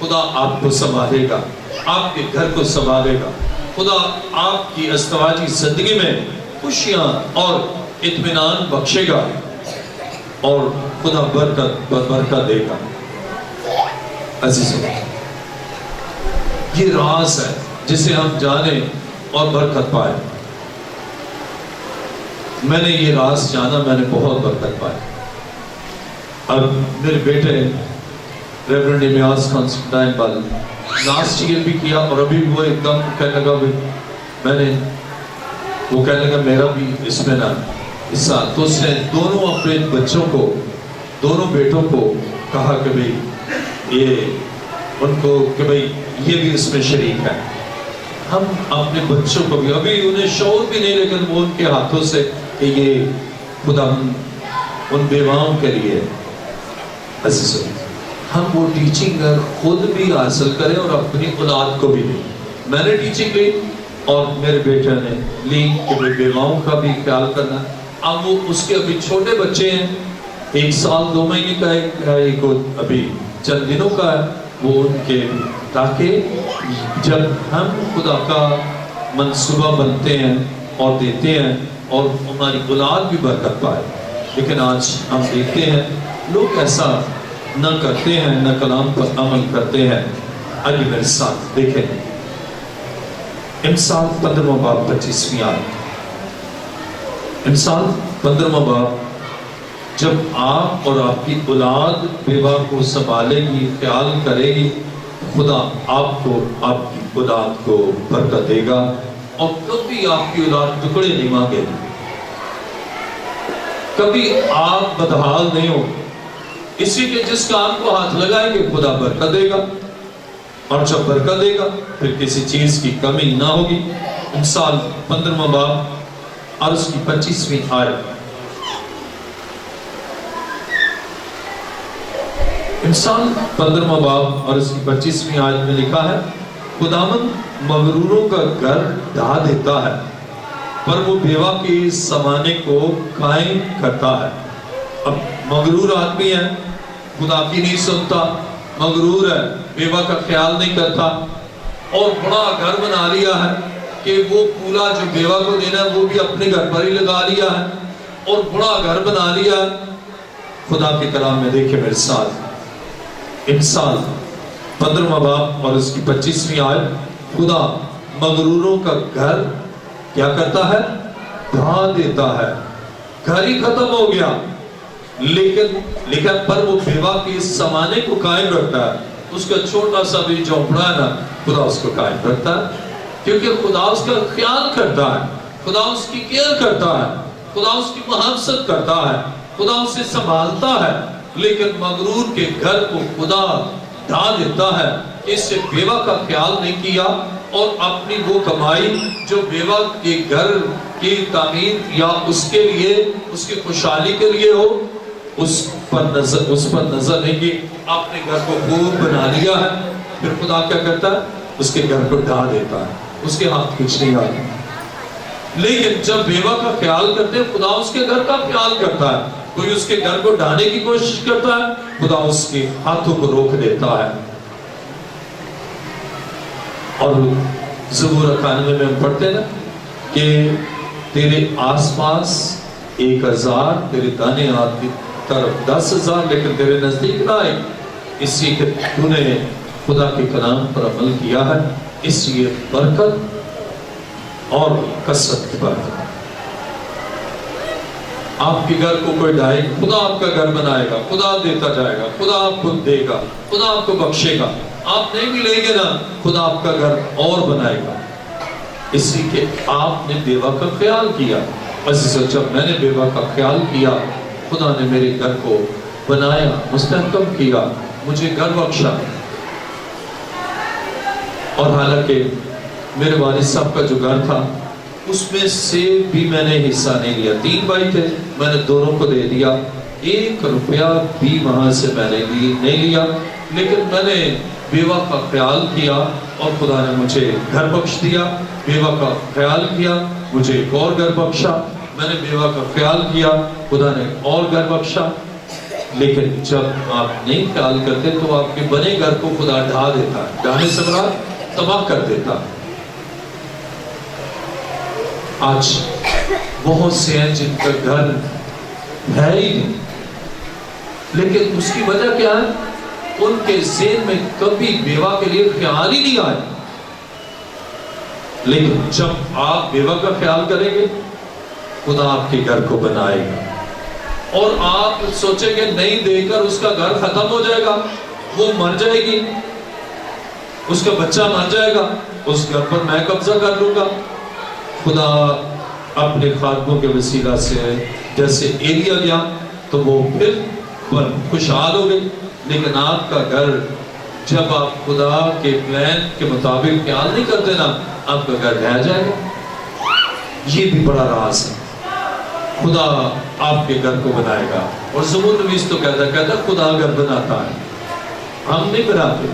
خدا آپ کو سنبھالے گا، آپ کے گھر کو سنبھالے گا، خدا آپ کی ازدواجی زندگی میں خوشیاں اور اطمینان بخشے گا، اور خدا برکت دے گا۔ عزیزوں، یہ راز ہے جسے ہم جانیں اور برکت پائیں۔ میں نے یہ راز جانا، میں نے بہت برکت پائی۔ اب میرے بیٹے ریورنڈ امیاس کانسٹنٹائن بال لاسٹ ایئر بھی کیا، اور ابھی وہ ایک دم کہنے لگا وہ کہنے لگا میرا بھی اس میں نا حصہ، تو اس نے دونوں اپنے بچوں کو، دونوں بیٹوں کو کہا کہ بھئی ان کو کہ بھئی یہ بھی اس میں شریک ہے۔ ہم اپنے بچوں کو بھی، ابھی انہیں شعور بھی نہیں، لیکن وہ ان کے ہاتھوں سے کہ یہ خدا ان بیواؤں کے لیے۔ عزیزوں، ہم وہ ٹیچنگ خود بھی حاصل کریں اور اپنی اولاد کو بھی دیں۔ میں نے ٹیچنگ لی اور میرے بیٹے نے لی کہ بیواؤں کا بھی خیال کرنا۔ اب وہ اس کے ابھی چھوٹے بچے ہیں، 1 سال 2 مہینے کا ہے، ایک ابھی چند دنوں کا ہے، وہ ان کے، تاکہ جب ہم خدا کا منصوبہ بنتے ہیں اور دیتے ہیں اور ہماری اولاد بھی برکت پائے۔ لیکن آج ہم دیکھتے ہیں لوگ ایسا نہ کرتے ہیں، نہ کلام پر عمل کرتے ہیں۔ آگے میرے ساتھ دیکھیں امثال 15واں باب 25ویں آیت۔ امثال 15واں باب، جب آپ اور آپ کی اولاد بیوہ کو سنبھالے گی، خیال کرے گی، خدا آپ کو، آپ کی اولاد کو برکت دے گا، اور کبھی آپ کی اولاد ٹکڑے نہیں مانگے گی، کبھی آپ بدحال نہیں ہو، اسی کے جس کام کو ہاتھ لگائیں گے خدا برکت دے گا، اور جب برکت دے گا پھر کسی چیز کی کمی نہ ہوگی۔ امثال 15واں باب اور اس کی 25ویں آیت۔ امثال 15واں باب اور اس کی 25ویں آیت میں لکھا ہے، خداوند مغروروں کا گھر ڈھا دیتا ہے، پر وہ بیوہ کے سمانے کو قائم کرتا ہے۔ اب مغرور آدمی ہے، خدا کی نہیں سنتا، مغرور ہے، بیوہ کا خیال نہیں کرتا، اور بڑا گھر بنا لیا ہے کہ وہ پورا جو بیوہ کو دینا ہے وہ بھی اپنے گھر پر ہی لگا لیا ہے، اور بڑا گھر بنا لیا ہے۔ خدا کے کلام میں دیکھیں میرے ساتھ، امثال 15واں باب اور اس کی 25ویں آیت، خدا مغروروں کا گھر کیا کرتا ہے؟ ڈھا دیتا ہے۔ گھر ہی ختم ہو گیا، لیکن پر وہ بیوہ کے سمانے کو قائم رکھتا ہے۔ اس کا چھوٹا سا بھی جھونپڑا ہے نا، خدا اس کو قائم رکھتا ہے، کیونکہ خدا اس کا خیال کرتا ہے، خدا اس کی کیئر کرتا ہے، خدا اس کی محافظت کرتا ہے، خدا اسے سنبھالتا ہے۔ لیکن مغرور کے گھر کو خدا ڈھا دیتا ہے، اس سے بیوہ کا خیال نہیں کیا، اور اپنی وہ کمائی جو بیوہ کے گھر کی تعمیر یا اس کے لیے، اس کی خوشحالی کے لیے ہو، اس پر نظر نہیں کی، اپنے گھر کو خوب بنا لیا ہے۔ پھر خدا کیا کرتا ہے؟ اس کے گھر کو ڈھا دیتا ہے، اس کے ہاتھ کچھ نہیں آتا۔ لیکن جب بیوہ کا خیال کرتے ہیں، خدا اس کے گھر کا خیال کرتا ہے۔ کوئی اس کے گھر کو ڈھانے کی کوشش کرتا ہے، خدا اس کے ہاتھوں کو روک دیتا ہے۔ اور زبور 91 میں ہم پڑھتے ہیں نا کہ تیرے آس پاس 1000، تیرے دانے ہاتھ کی طرف 10,000، لیکن تیرے نزدیک نہ آئے، اس لیے کہ تو نے خدا کے کلام پر عمل کیا ہے، اس لیے برکت اور کثرت کی برکت۔ آپ کے گھر کو کوئی ڈھائے، خدا آپ کا گھر بنائے گا، خدا دیتا جائے گا، خدا آپ کو دے گا، خدا آپ کو بخشے گا۔ آپ نہیں بھی لیں گے نا، خدا آپ کا گھر اور بنائے گا، اس لیے کہ آپ نے بیوہ کا خیال کیا۔ عزیزو، جب میں نے بیوہ کا خیال کیا، خدا نے میرے گھر کو بنایا، مستحکم کیا، مجھے گھر بخشا۔ اور حالانکہ میرے والد صاحب کا جو گھر تھا، اس میں سے بھی میں نے حصہ نہیں لیا، 3 بھائی تھے، میں نے دونوں کو دے دیا، 1 روپیہ بھی وہاں سے میں نے نہیں لیا، لیکن میں نے بیوہ کا خیال کیا اور خدا نے مجھے گھر بخش دیا۔ بیوہ کا خیال کیا، مجھے ایک اور گھر بخشا، میں نے بیوہ کا خیال کیا، خدا نے اور گھر بخشا۔ لیکن جب آپ نہیں خیال کرتے تو آپ کے بنے گھر کو خدا ڈھا دیتا ہے، ڈھانے سے مراد تباہ کر دیتا ہے۔ آج بہت سے ہیں جن کا گھر ہے ہی نہیں، لیکن اس کی وجہ کیا ہے؟ ان کے ذہن میں کبھی بیوہ کے لیے خیال ہی نہیں آیا۔ لیکن جب آپ بیوہ کا خیال کریں گے، خدا آپ کے گھر کو بنائے گا، اور آپ سوچیں گے نہیں دے کر اس کا گھر ختم ہو جائے گا، وہ مر جائے گی، اس کا بچہ مر جائے گا، اس گھر پر میں قبضہ کر لوں گا۔ خدا اپنے خادموں کے وسیلہ سے جیسے ایلیا گیا تو وہ پھر خوشحال ہو گئی، لیکن آپ کا گھر جب آپ خدا کے پلان کے مطابق خیال نہیں کرتے نا، آپ کا گھر ڈھہ جائے گا۔ یہ بھی بڑا راز ہے، خدا آپ کے گھر کو بنائے گا۔ اور زبور نویس تو کہتا ہے خدا گھر بناتا ہے، ہم نہیں بناتے،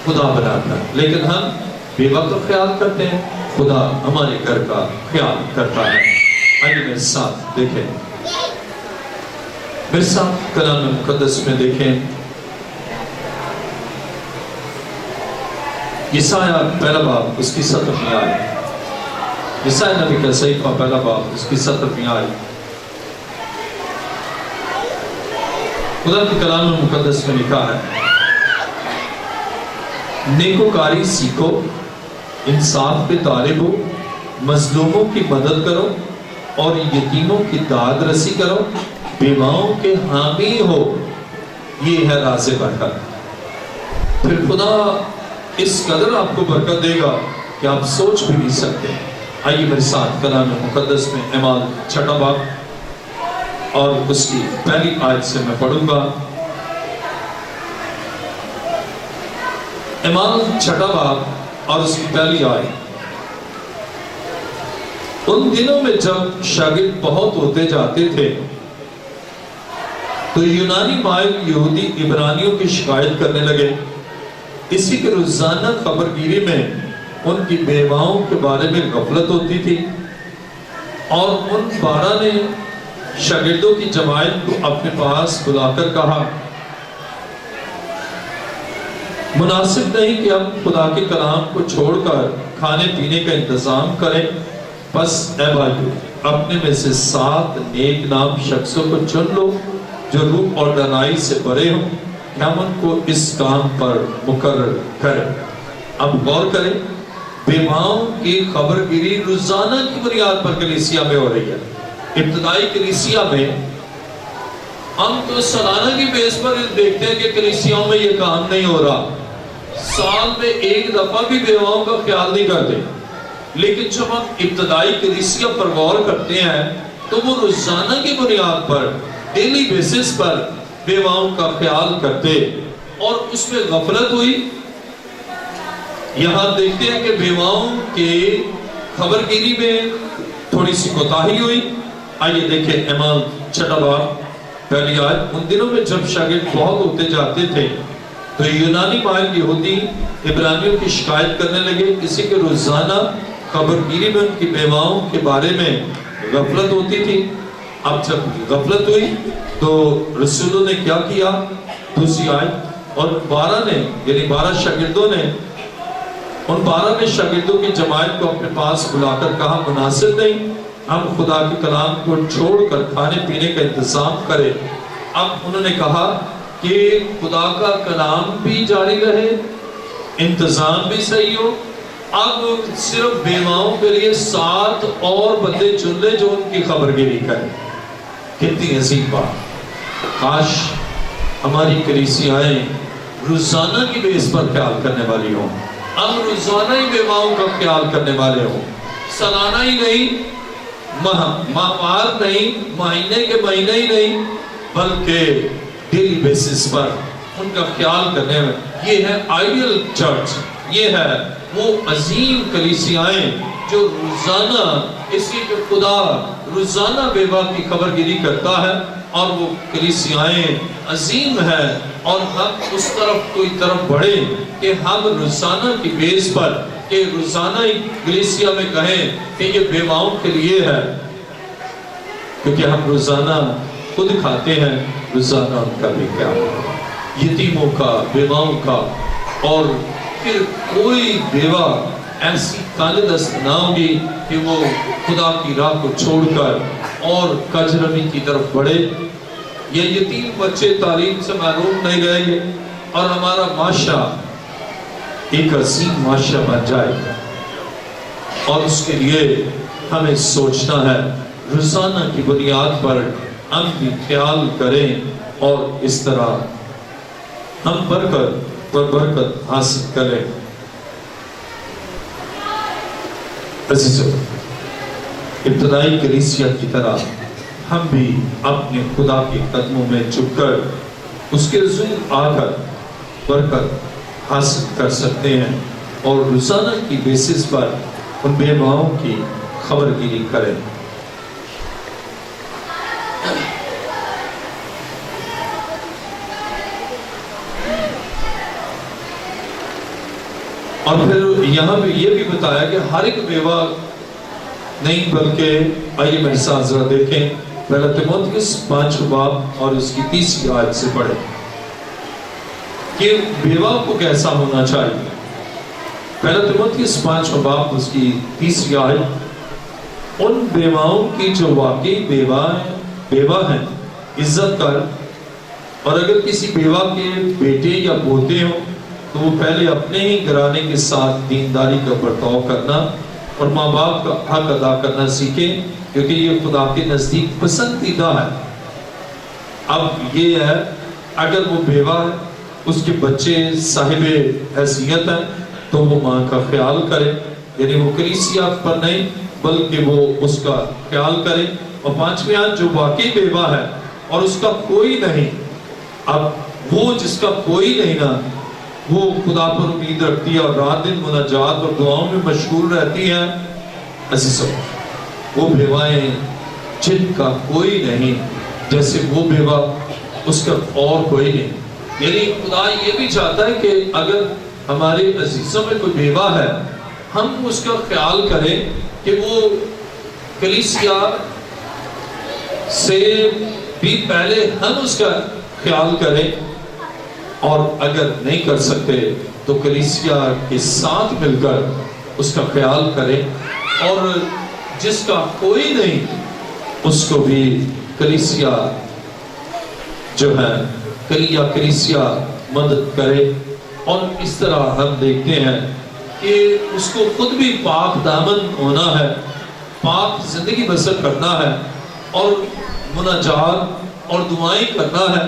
خدا بناتا ہے، لیکن ہم بیوہ کا خیال کرتے ہیں، خدا ہمارے گھر کا خیال کرتا ہے۔ آئیے میرے ساتھ دیکھیں، میرے ساتھ کلام مقدس میں دیکھیں، یسایہ پہلا باب اس کی 17ویں آیت، یسایہ نبی کا صحیفہ پہلا باب اس کی 17ویں آیت، خدا کے کلام مقدس میں لکھا ہے، نیکوکاری سیکھو، انصاف پہ طالب ہو، مظلوموں کی مدد کرو اور یتیموں کی داد رسی کرو، بیواؤں کے حامی ہو، یہ ہے راز برکت۔ پھر خدا اس قدر آپ کو برکت دے گا کہ آپ سوچ بھی نہیں سکتے۔ آئیے میرے ساتھ کلام مقدس میں اعمال 6 باب اور اس کی پہلی آیت سے میں پڑھوں گا۔ اعمال 6 باب اور اس کی پہلی آیت، ان دنوں میں جب شاگرد بہت ہوتے جاتے تھے تو یونانی مائل یہودی عبرانیوں کی شکایت کرنے لگے، اسی کے روزانہ خبرگیری میں ان کی بیواؤں کے بارے میں غفلت ہوتی تھی، اور ان 12 نے شاگردوں کی جماعت کو اپنے پاس بلا کر کہا، مناسب نہیں کہ ہم خدا کے کلام کو چھوڑ کر کھانے پینے کا انتظام کریں، بس اے بھائیو اپنے میں سے 7 نیک نام شخصوں کو چن لو جو روح اور دانائی سے بھرے ہوں، کہ ہم ان کو اس کام پر مقرر کریں۔ اب غور کریں، بیواؤں کی خبرگیری روزانہ کی بنیاد پر کلیسیا میں ہو رہی ہے۔ ابتدائی کلیسیا میں ہم تو سالانہ کی بیس پر دیکھتے ہیں کہ کلیسیاؤں میں یہ کام نہیں ہو رہا، سال میں ایک دفعہ بھی بیواؤں کا خیال نہیں کرتے، لیکن جب ہم ابتدائی کلیسیا پر غور کرتے ہیں تو وہ روزانہ کی بنیاد پر ڈیلی بیسس پر بیواؤں کا خیال کرتے، اور اس میں غفلت ہوئی۔ یہاں دیکھتے ہیں کہ بیواؤں کے خبرگیری میں تھوڑی سی کوتاہی ہوئی۔ آئیے دیکھیں اعمال 6 باب پہلی آیت، ان دنوں میں جب شاگرد بہت ہوتے جاتے تھے تو یونانی مائل یہودی عبرانیوں کی شکایت کرنے لگے، کسی کے روزانہ خبرگیری میں ان کی بیواؤں کے بارے میں غفلت ہوتی تھی۔ اب جب غفلت ہوئی تو رسولوں نے کیا کیا؟ دوسری آیت، اور 12 نے یعنی 12 شاگردوں نے ان 12 نے شاگردوں کی جماعت کو اپنے پاس بلا کر کہا، مناسب نہیں ہم خدا کے کلام کو چھوڑ کر کھانے پینے کا انتظام کریں۔ اب انہوں نے کہا کہ خدا کا کلام بھی جاری رہے، انتظام بھی صحیح ہو، اب صرف بیواؤں کے لیے 7 اور بندے چن لے جو ان کی خبرگیری کریں۔ کتنی عظیم بات! کاش ہماری کلیسیائیں روزانہ کی بیس پر خیال کرنے والی ہوں، ہم روزانہ ہی بیواؤں کا خیال کرنے والے ہوں، سالانہ ہی نہیں، ماہوار نہیں، مہینے کے مہینے ہی نہیں، بلکہ ڈیلی بیسس پر ان کا خیال کرنے میں۔ یہ ہے آئیڈیل چرچ، یہ ہے وہ عظیم کلیسیائیں جو روزانہ اس کی کہ خدا روزانہ بیوہ کی خبرگیری کرتا ہے، اور وہ کلیسیائیں عظیم ہے، اور ہم اس طرف بڑھے کہ ہم روزانہ کی بیس پر کہ روزانہ ہی کلیسیا میں کہیں کہ یہ بیواؤں کے لیے ہے، کیونکہ ہم روزانہ خود کھاتے ہیں روزانہ ان کا بھی کیا، یتیموں کا، بیواؤں کا، اور پھر کوئی بیوہ ایسی کالدست نہ ہوگی کہ وہ خدا کی راہ کو چھوڑ کر اور کجرمی کی طرف بڑھے۔ یہ یتیم بچے تعلیم سے محروم نہیں رہیں گے اور ہمارا معاشرہ ایک عظیم معاشرہ بن جائے گا، اور اس کے لیے ہمیں سوچنا ہے، روزانہ کی بنیاد پر ہم بھی خیال کریں اور اس طرح ہم برکت پر برکت حاصل کریں۔ عزیزو، ابتدائی کلیسیا کی طرح ہم بھی اپنے خدا کے قدموں میں جھک کر اس کے حضور آ کر برکت حاصل کر سکتے ہیں، اور روزانہ کی بیسس پر ان بیواؤں کی خبر گیری کریں۔ اور پھر یہاں بھی یہ بھی بتایا کہ ہر ایک بیوہ نہیں، بلکہ آئیے میرے ساتھ ذرا دیکھیں پہلا تیموتھیوس 5 باب اور اس کی 30 آیت سے پڑھیں کہ بیوہ کو کیسا ہونا چاہیے۔ پہلا تیموتھیوس 5 باب اس کی 30 آیت، ان بیواؤں کی جو واقعی بیوہ ہیں عزت کر، اور اگر کسی بیوہ کے بیٹے یا پوتے ہوں تو وہ پہلے اپنے ہی گھرانے کے ساتھ دینداری کا برتاؤ کرنا اور ماں باپ کا حق ادا کرنا سیکھیں، کیونکہ یہ خدا کے نزدیک پسندیدہ ہے۔ اب یہ ہے، اگر وہ بیوہ ہے، اس کے بچے صاحب حیثیت ہیں، تو وہ ماں کا خیال کرے، یعنی وہ کلیسیا پر نہیں بلکہ وہ اس کا خیال کرے۔ اور 5ویں آیت، جو واقعی بیوہ ہے اور اس کا کوئی نہیں، اب وہ جس کا کوئی نہیں نا، وہ خدا پر امید رکھتی ہے اور رات دن مناجات اور دعاؤں میں مشغول رہتی ہے۔ عزیزو، وہ بیوائیں جن کا کوئی نہیں، جیسے وہ بیوہ اس کا اور کوئی نہیں، یعنی خدا یہ بھی چاہتا ہے کہ اگر ہمارے عزیزوں میں کوئی بیوہ ہے، ہم اس کا خیال کریں کہ وہ کلیسیا سے بھی پہلے ہم اس کا خیال کریں، اور اگر نہیں کر سکتے تو کلیسیا کے ساتھ مل کر اس کا خیال کریں، اور جس کا کوئی نہیں اس کو بھی کلیسیا جو ہے کلیسیا مدد کرے۔ اور اس طرح ہم دیکھتے ہیں کہ اس کو خود بھی پاک دامن ہونا ہے، پاک زندگی بسر کرنا ہے، اور مناجات اور دعائیں کرنا ہے،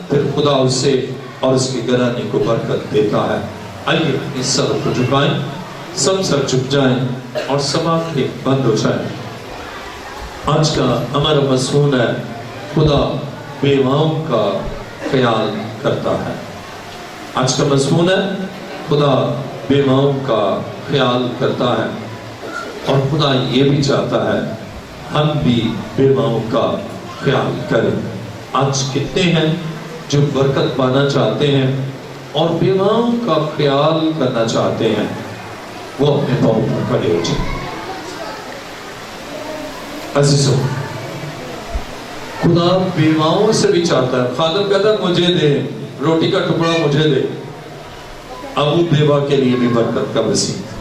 پھر خدا اسے اور اس کی گھرانے کو برکت دیتا ہے۔ آئیے اس سر کو جھکائیں، سب سر جھک جائیں اور سب آنکھیں بند ہو جائیں۔ آج کا ہمارا مضمون ہے، خدا بیواؤں کا خیال کرتا ہے۔ آج کا مضمون ہے، خدا بیواؤں کا خیال کرتا ہے، اور خدا یہ بھی چاہتا ہے ہم بھی بیواؤں کا خیال کریں۔ آج کتنے ہیں جو برکت پانا چاہتے ہیں اور بیواؤں کا خیال کرنا چاہتے ہیں، وہ اپنے پاؤں پر کھڑے ہو جائیں۔ عزیزو، خدا بیواؤں سے بھی چاہتا ہے، خادم کہتا ہے مجھے دے، روٹی کا ٹکڑا مجھے دے، اب وہ بیوہ کے لیے بھی برکت کا وسیلہ۔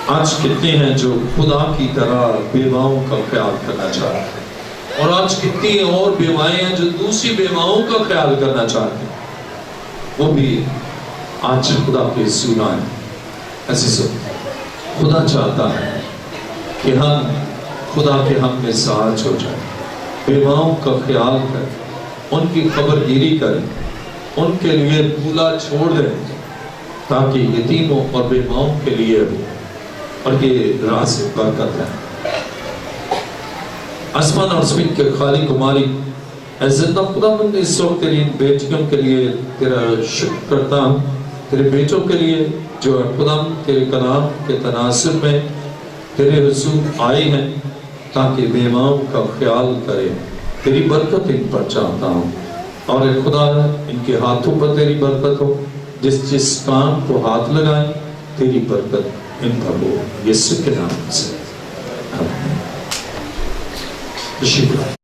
آج کتنے ہیں جو خدا کی طرح بیواؤں کا خیال کرنا چاہتے ہیں، اور آج کتنی اور بیوائیں ہیں جو دوسری بیواؤں کا خیال کرنا چاہتے ہیں، وہ بھی آج خدا کے حضور آئیں۔ عزیزو، خدا چاہتا ہے کہ ہم خدا کے ہم مزاج ہو جائیں، بیواؤں کا خیال کریں، ان کی خبر گیری کریں، ان کے لیے بھولا چھوڑ دیں، تاکہ یتیموں اور بیواؤں کے لیے اور یہ راہ سے برکت ہے۔ آسمان اور زمین کے خالق و مالک، اے زندہ خدا مند، اس وقت تیری ان بیٹیوں کے لیے تیرا شکر کرتا ہوں، تیرے بیٹوں کے لیے جو خدا تیرے کلام کے تناظر میں تیرے حضور آئے ہیں، تاکہ بیواؤں کا خیال کرے۔ تیری برکت ان پر چاہتا ہوں، اور اے خدا ان کے ہاتھوں پر تیری برکت ہو، جس کام کو ہاتھ لگائیں تیری برکت ان پر ہو، یسوع کے نام سے آمین۔ تشریف لائیں۔